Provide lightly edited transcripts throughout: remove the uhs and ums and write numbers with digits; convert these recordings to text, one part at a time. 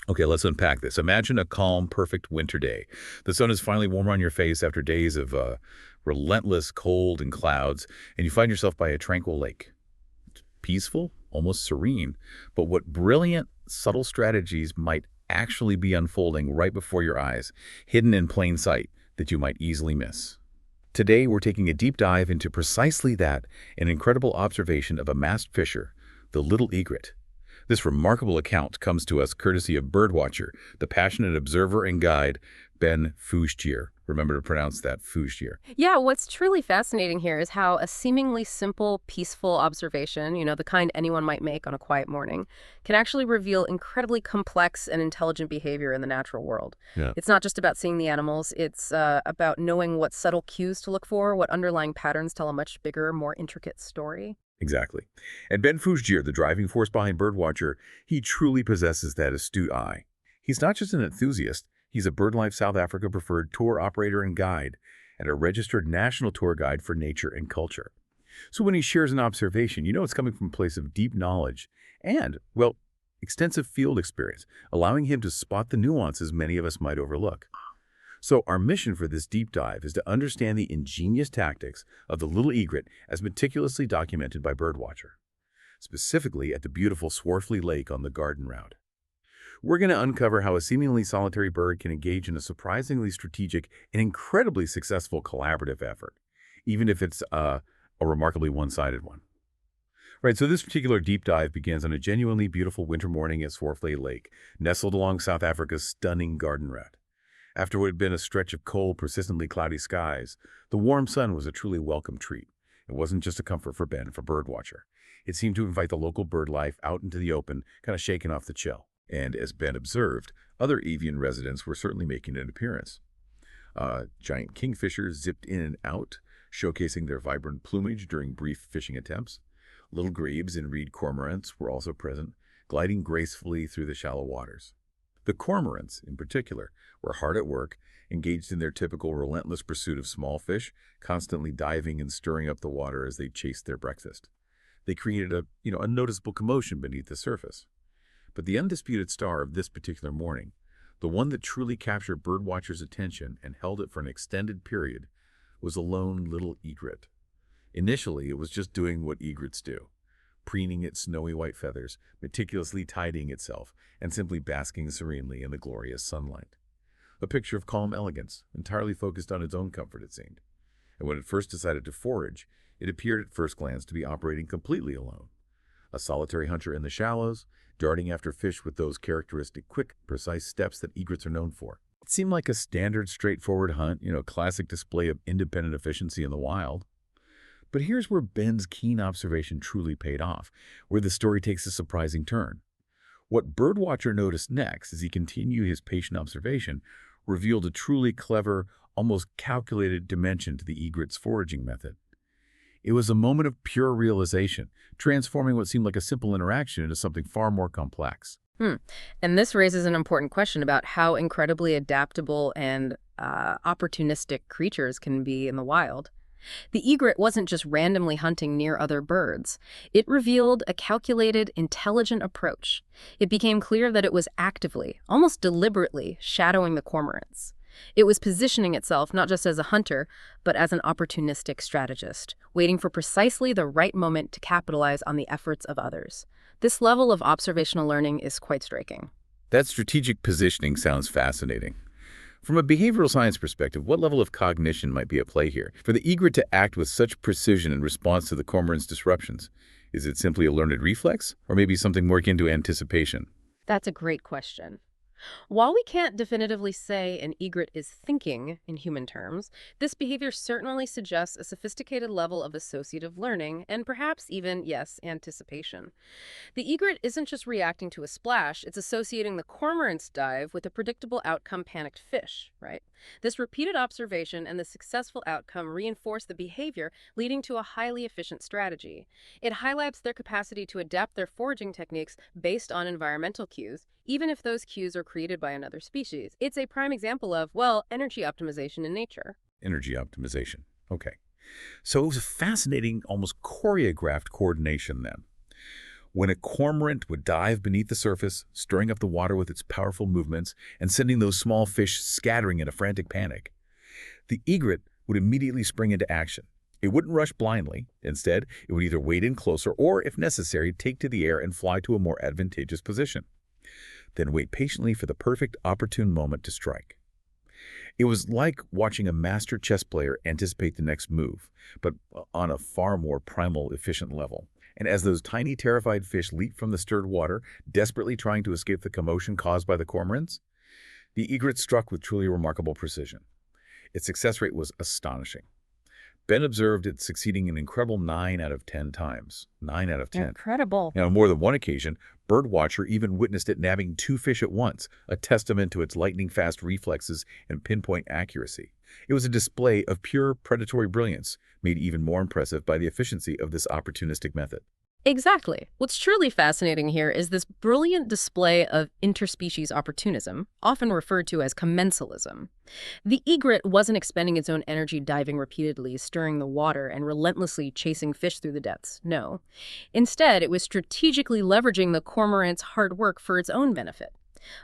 Okay, let's unpack this. Imagine a calm, perfect winter day. The sun is finally warm on your face after days of relentless cold and clouds, and you find yourself by a tranquil lake. Peaceful, almost serene, but what brilliant, subtle strategies might actually be unfolding right before your eyes, hidden in plain sight, that you might easily miss. Today, we're taking a deep dive into precisely that, an incredible observation of a masked fisher, the little egret. This remarkable account comes to us courtesy of Birdwatcher, the passionate observer and guide, Ben Fougere. Remember to pronounce that, Fougere. Yeah, what's truly fascinating here is how a seemingly simple, peaceful observation, the kind anyone might make on a quiet morning, can actually reveal incredibly complex and intelligent behavior in the natural world. Yeah. It's not just about seeing the animals, it's about knowing what subtle cues to look for, what underlying patterns tell a much bigger, more intricate story. Exactly. And Ben Fougere, the driving force behind Birdwatcher, he truly possesses that astute eye. He's not just an enthusiast, he's a BirdLife South Africa preferred tour operator and guide, and a registered national tour guide for nature and culture. So when he shares an observation, you know it's coming from a place of deep knowledge and, well, extensive field experience, allowing him to spot the nuances many of us might overlook. So our mission for this deep dive is to understand the ingenious tactics of the little egret as meticulously documented by Birdwatcher, specifically at the beautiful Swarthley Lake on the garden route. We're going to uncover how a seemingly solitary bird can engage in a surprisingly strategic and incredibly successful collaborative effort, even if it's a remarkably one-sided one. Right, so this particular deep dive begins on a genuinely beautiful winter morning at Swarthley Lake, nestled along South Africa's stunning garden route. After what had been a stretch of cold, persistently cloudy skies, the warm sun was a truly welcome treat. It wasn't just a comfort for Ben, for Birdwatcher. It seemed to invite the local bird life out into the open, kind of shaking off the chill. And as Ben observed, other avian residents were certainly making an appearance. Giant kingfishers zipped in and out, showcasing their vibrant plumage during brief fishing attempts. Little grebes and reed cormorants were also present, gliding gracefully through the shallow waters. The cormorants, in particular, were hard at work, engaged in their typical relentless pursuit of small fish, constantly diving and stirring up the water as they chased their breakfast. They created a noticeable commotion beneath the surface. But the undisputed star of this particular morning, the one that truly captured Birdwatcher's attention and held it for an extended period, was a lone little egret. Initially, it was just doing what egrets do, preening its snowy white feathers, meticulously tidying itself, and simply basking serenely in the glorious sunlight. A picture of calm elegance, entirely focused on its own comfort, it seemed. And when it first decided to forage, it appeared at first glance to be operating completely alone. A solitary hunter in the shallows, darting after fish with those characteristic quick, precise steps that egrets are known for. It seemed like a standard, straightforward hunt, classic display of independent efficiency in the wild. But here's where Ben's keen observation truly paid off, where the story takes a surprising turn. What Birdwatcher noticed next, as he continued his patient observation, revealed a truly clever, almost calculated dimension to the egret's foraging method. It was a moment of pure realization, transforming what seemed like a simple interaction into something far more complex. And this raises an important question about how incredibly adaptable and opportunistic creatures can be in the wild. The egret wasn't just randomly hunting near other birds. It revealed a calculated, intelligent approach. It became clear that it was actively, almost deliberately, shadowing the cormorants. It was positioning itself not just as a hunter, but as an opportunistic strategist, waiting for precisely the right moment to capitalize on the efforts of others. This level of observational learning is quite striking. That strategic positioning sounds fascinating. From a behavioral science perspective, what level of cognition might be at play here? For the egret to act with such precision in response to the cormorant's disruptions, is it simply a learned reflex, or maybe something more akin to anticipation? That's a great question. While we can't definitively say an egret is thinking in human terms, this behavior certainly suggests a sophisticated level of associative learning and perhaps even, yes, anticipation. The egret isn't just reacting to a splash, it's associating the cormorant's dive with a predictable outcome panicked fish, right? This repeated observation and the successful outcome reinforce the behavior, leading to a highly efficient strategy. It highlights their capacity to adapt their foraging techniques based on environmental cues, even if those cues are created by another species. It's a prime example of, well, energy optimization in nature. Energy optimization. Okay. So it was a fascinating, almost choreographed coordination then. When a cormorant would dive beneath the surface, stirring up the water with its powerful movements and sending those small fish scattering in a frantic panic, the egret would immediately spring into action. It wouldn't rush blindly. Instead, it would either wade in closer or, if necessary, take to the air and fly to a more advantageous position. Then wait patiently for the perfect opportune moment to strike. It was like watching a master chess player anticipate the next move, but on a far more primal, efficient level. And as those tiny, terrified fish leaped from the stirred water, desperately trying to escape the commotion caused by the cormorants, the egret struck with truly remarkable precision. Its success rate was astonishing. Ben observed it succeeding an incredible 9 out of 10 times. 9 out of 10. Incredible. Now, on more than one occasion, Birdwatcher even witnessed it nabbing 2 fish at once, a testament to its lightning-fast reflexes and pinpoint accuracy. It was a display of pure predatory brilliance, made even more impressive by the efficiency of this opportunistic method. Exactly. What's truly fascinating here is this brilliant display of interspecies opportunism, often referred to as commensalism. The egret wasn't expending its own energy diving repeatedly, stirring the water, and relentlessly chasing fish through the depths. No. Instead, it was strategically leveraging the cormorant's hard work for its own benefit.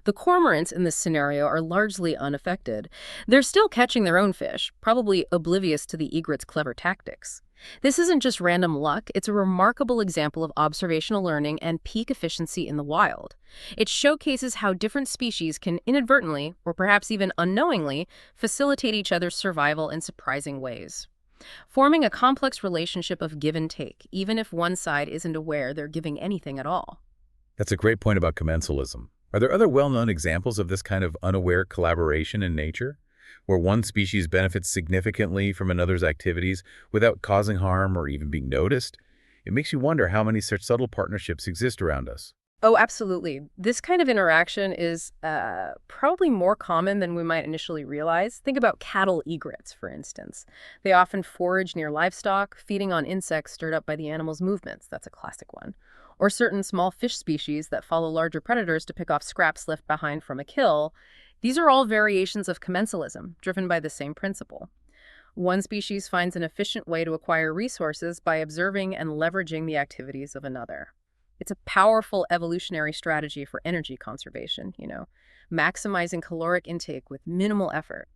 The cormorants in this scenario are largely unaffected. They're still catching their own fish, probably oblivious to the egret's clever tactics. This isn't just random luck, it's a remarkable example of observational learning and peak efficiency in the wild. It showcases how different species can inadvertently, or perhaps even unknowingly, facilitate each other's survival in surprising ways, forming a complex relationship of give and take, even if one side isn't aware they're giving anything at all. That's a great point about commensalism. Are there other well-known examples of this kind of unaware collaboration in nature, where one species benefits significantly from another's activities without causing harm or even being noticed? It makes you wonder how many such subtle partnerships exist around us. Oh, absolutely. This kind of interaction is probably more common than we might initially realize. Think about cattle egrets, for instance. They often forage near livestock, feeding on insects stirred up by the animal's movements. That's a classic one. Or certain small fish species that follow larger predators to pick off scraps left behind from a kill. These are all variations of commensalism, driven by the same principle. One species finds an efficient way to acquire resources by observing and leveraging the activities of another. It's a powerful evolutionary strategy for energy conservation, maximizing caloric intake with minimal effort.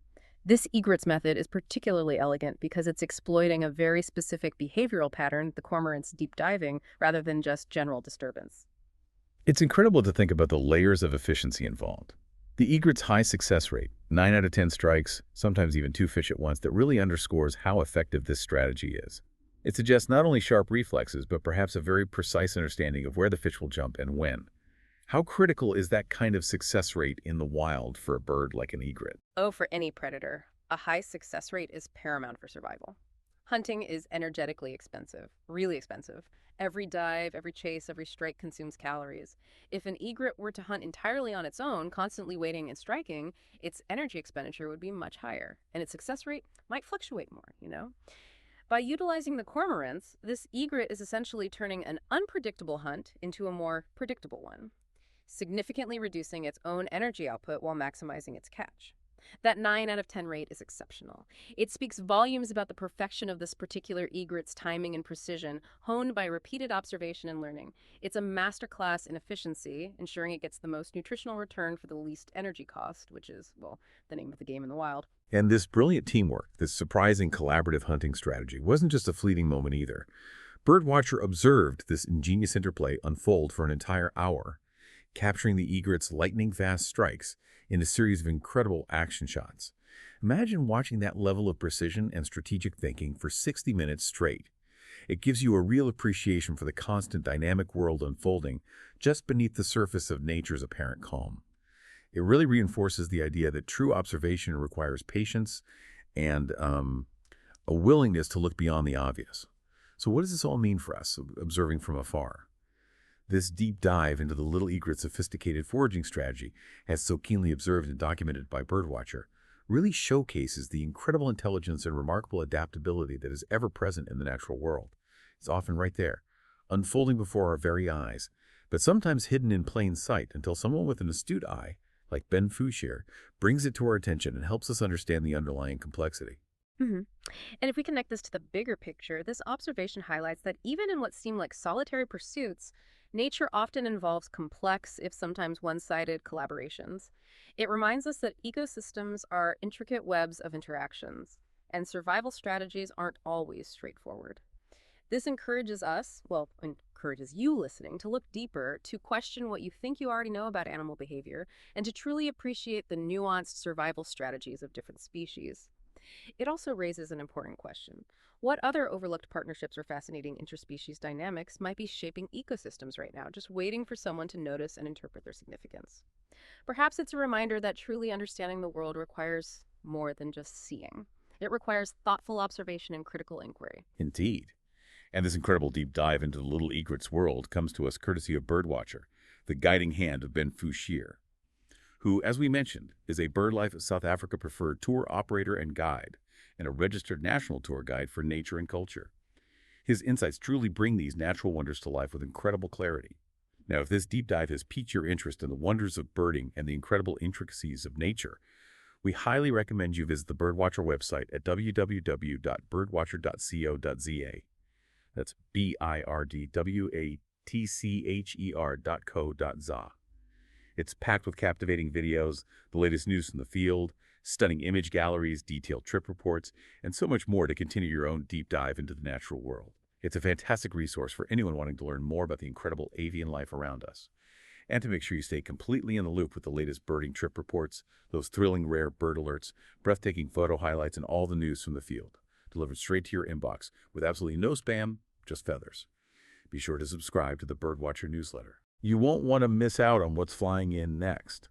This egret's method is particularly elegant because it's exploiting a very specific behavioral pattern, the cormorant's deep diving, rather than just general disturbance. It's incredible to think about the layers of efficiency involved. The egret's high success rate, 9 out of 10 strikes, sometimes even 2 fish at once, that really underscores how effective this strategy is. It suggests not only sharp reflexes, but perhaps a very precise understanding of where the fish will jump and when. How critical is that kind of success rate in the wild for a bird like an egret? Oh, for any predator, a high success rate is paramount for survival. Hunting is energetically expensive, really expensive. Every dive, every chase, every strike consumes calories. If an egret were to hunt entirely on its own, constantly waiting and striking, its energy expenditure would be much higher, and its success rate might fluctuate more. By utilizing the cormorants, this egret is essentially turning an unpredictable hunt into a more predictable one, significantly reducing its own energy output while maximizing its catch. That 9 out of 10 rate is exceptional. It speaks volumes about the perfection of this particular egret's timing and precision, honed by repeated observation and learning. It's a masterclass in efficiency, ensuring it gets the most nutritional return for the least energy cost, which is, well, the name of the game in the wild. And this brilliant teamwork, this surprising collaborative hunting strategy, wasn't just a fleeting moment either. Birdwatcher observed this ingenious interplay unfold for an entire hour, capturing the egret's lightning-fast strikes in a series of incredible action shots. Imagine watching that level of precision and strategic thinking for 60 minutes straight. It gives you a real appreciation for the constant dynamic world unfolding just beneath the surface of nature's apparent calm. It really reinforces the idea that true observation requires patience and a willingness to look beyond the obvious. So what does this all mean for us, observing from afar? This deep dive into the little egret's sophisticated foraging strategy, as so keenly observed and documented by Birdwatcher, really showcases the incredible intelligence and remarkable adaptability that is ever present in the natural world. It's often right there, unfolding before our very eyes, but sometimes hidden in plain sight until someone with an astute eye, like Ben Fouchier, brings it to our attention and helps us understand the underlying complexity. Mm-hmm. And if we connect this to the bigger picture, this observation highlights that even in what seem like solitary pursuits, Nature often involves complex, if sometimes one-sided, collaborations. It reminds us that ecosystems are intricate webs of interactions, and survival strategies aren't always straightforward. This encourages us, well, encourages you listening, to look deeper, to question what you think you already know about animal behavior, and to truly appreciate the nuanced survival strategies of different species. It also raises an important question. What other overlooked partnerships or fascinating interspecies dynamics might be shaping ecosystems right now, just waiting for someone to notice and interpret their significance? Perhaps it's a reminder that truly understanding the world requires more than just seeing. It requires thoughtful observation and critical inquiry. Indeed. And this incredible deep dive into the little egret's world comes to us courtesy of Birdwatcher, the guiding hand of Ben Fouchier, who, as we mentioned, is a BirdLife South Africa preferred tour operator and guide, and a registered national tour guide for nature and culture. His insights truly bring these natural wonders to life with incredible clarity. Now, if this deep dive has piqued your interest in the wonders of birding and the incredible intricacies of nature, we highly recommend you visit the Birdwatcher website at www.birdwatcher.co.za. That's birdwatcher.co.za. It's packed with captivating videos, the latest news from the field, stunning image galleries, detailed trip reports, and so much more to continue your own deep dive into the natural world. It's a fantastic resource for anyone wanting to learn more about the incredible avian life around us. And to make sure you stay completely in the loop with the latest birding trip reports, those thrilling rare bird alerts, breathtaking photo highlights, and all the news from the field, delivered straight to your inbox with absolutely no spam, just feathers. Be sure to subscribe to the Birdwatcher newsletter. You won't want to miss out on what's flying in next.